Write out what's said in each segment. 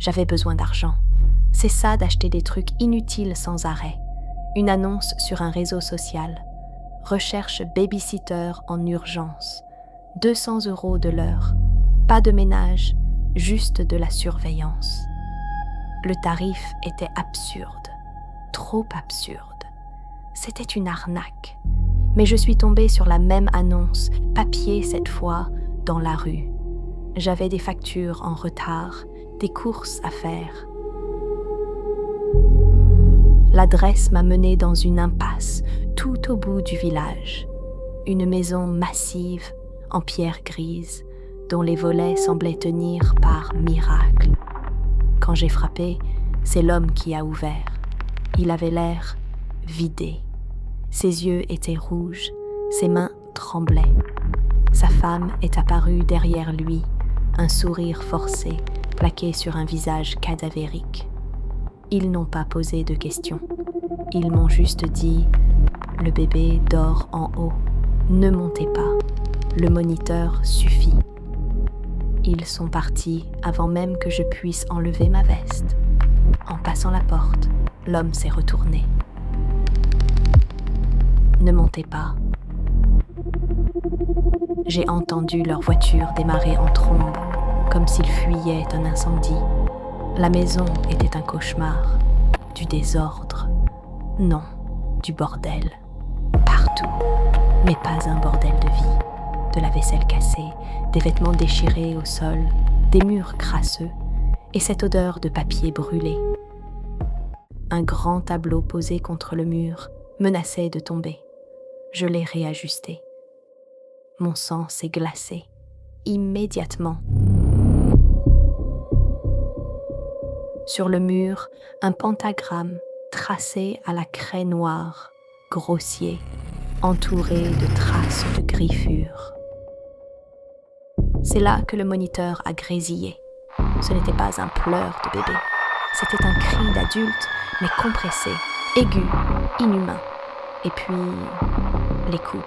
J'avais besoin d'argent. C'est ça d'acheter des trucs inutiles sans arrêt. Une annonce sur un réseau social. Recherche babysitter en urgence. 200 € de l'heure. Pas de ménage, juste de la surveillance. Le tarif était absurde. Trop absurde. C'était une arnaque. Mais je suis tombée sur la même annonce, papier cette fois, dans la rue. J'avais des factures en retard, des courses à faire. L'adresse m'a menée dans une impasse, tout au bout du village. Une maison massive, en pierre grise, dont les volets semblaient tenir par miracle. Quand j'ai frappé, c'est l'homme qui a ouvert. Il avait l'air vidé. Ses yeux étaient rouges, ses mains tremblaient. Sa femme est apparue derrière lui, un sourire forcé, plaqué sur un visage cadavérique. Ils n'ont pas posé de questions. Ils m'ont juste dit « Le bébé dort en haut. Ne montez pas. Le moniteur suffit. » Ils sont partis avant même que je puisse enlever ma veste. En passant la porte, l'homme s'est retourné. Ne montez pas. J'ai entendu leur voiture démarrer en trombe, comme s'ils fuyaient un incendie. La maison était un cauchemar, du désordre. Non, du bordel. Partout, mais pas un bordel de vie. De la vaisselle cassée, des vêtements déchirés au sol, des murs crasseux, et cette odeur de papier brûlé. Un grand tableau posé contre le mur menaçait de tomber. Je l'ai réajusté. Mon sang s'est glacé, immédiatement. Sur le mur, un pentagramme tracé à la craie noire, grossier, entouré de traces de griffures. C'est là que le moniteur a grésillé. Ce n'était pas un pleur de bébé. C'était un cri d'adulte, mais compressé, aigu, inhumain. Et puis, les coups.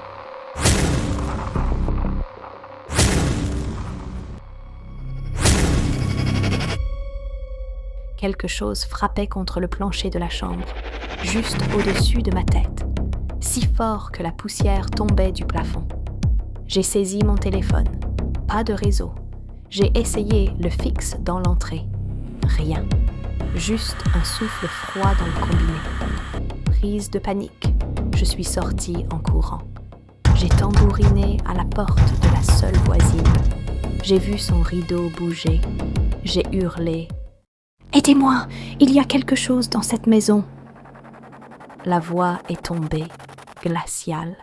Quelque chose frappait contre le plancher de la chambre, juste au-dessus de ma tête, si fort que la poussière tombait du plafond. J'ai saisi mon téléphone. Pas de réseau. J'ai essayé le fixe dans l'entrée. Rien. Juste un souffle froid dans le combiné. Prise de panique. Je suis sortie en courant. J'ai tambouriné à la porte de la seule voisine. J'ai vu son rideau bouger. J'ai hurlé. « Aidez-moi, il y a quelque chose dans cette maison !» La voix est tombée, glaciale,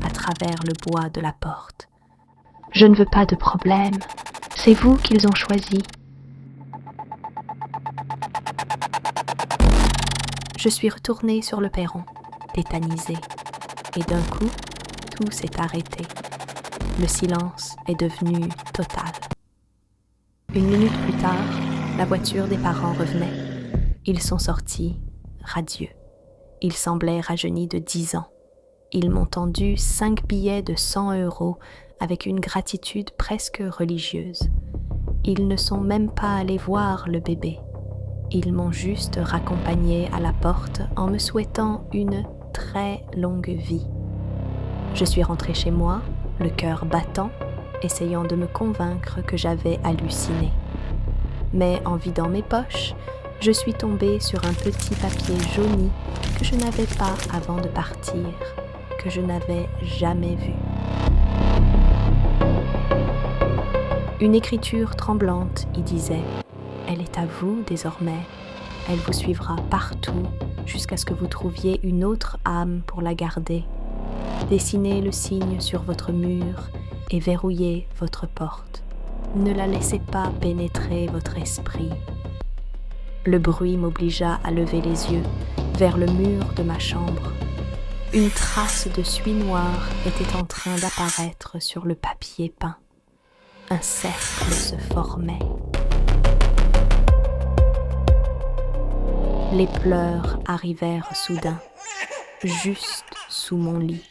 à travers le bois de la porte. « Je ne veux pas de problème, c'est vous qu'ils ont choisi. » Je suis retournée sur le perron, tétanisée, et d'un coup, tout s'est arrêté. Le silence est devenu total. Une minute plus tard, la voiture des parents revenait. Ils sont sortis, radieux. Ils semblaient rajeunis de 10 ans. Ils m'ont tendu 5 billets de 100 € avec une gratitude presque religieuse. Ils ne sont même pas allés voir le bébé. Ils m'ont juste raccompagnée à la porte en me souhaitant une très longue vie. Je suis rentrée chez moi, le cœur battant, essayant de me convaincre que j'avais halluciné. Mais en vidant mes poches, je suis tombée sur un petit papier jauni que je n'avais pas avant de partir, que je n'avais jamais vu. Une écriture tremblante y disait « Elle est à vous désormais, elle vous suivra partout jusqu'à ce que vous trouviez une autre âme pour la garder. Dessinez le signe sur votre mur et verrouillez votre porte. Ne la laissez pas pénétrer votre esprit. » Le bruit m'obligea à lever les yeux vers le mur de ma chambre. Une trace de suie noire était en train d'apparaître sur le papier peint. Un cercle se formait. Les pleurs arrivèrent soudain, juste sous mon lit.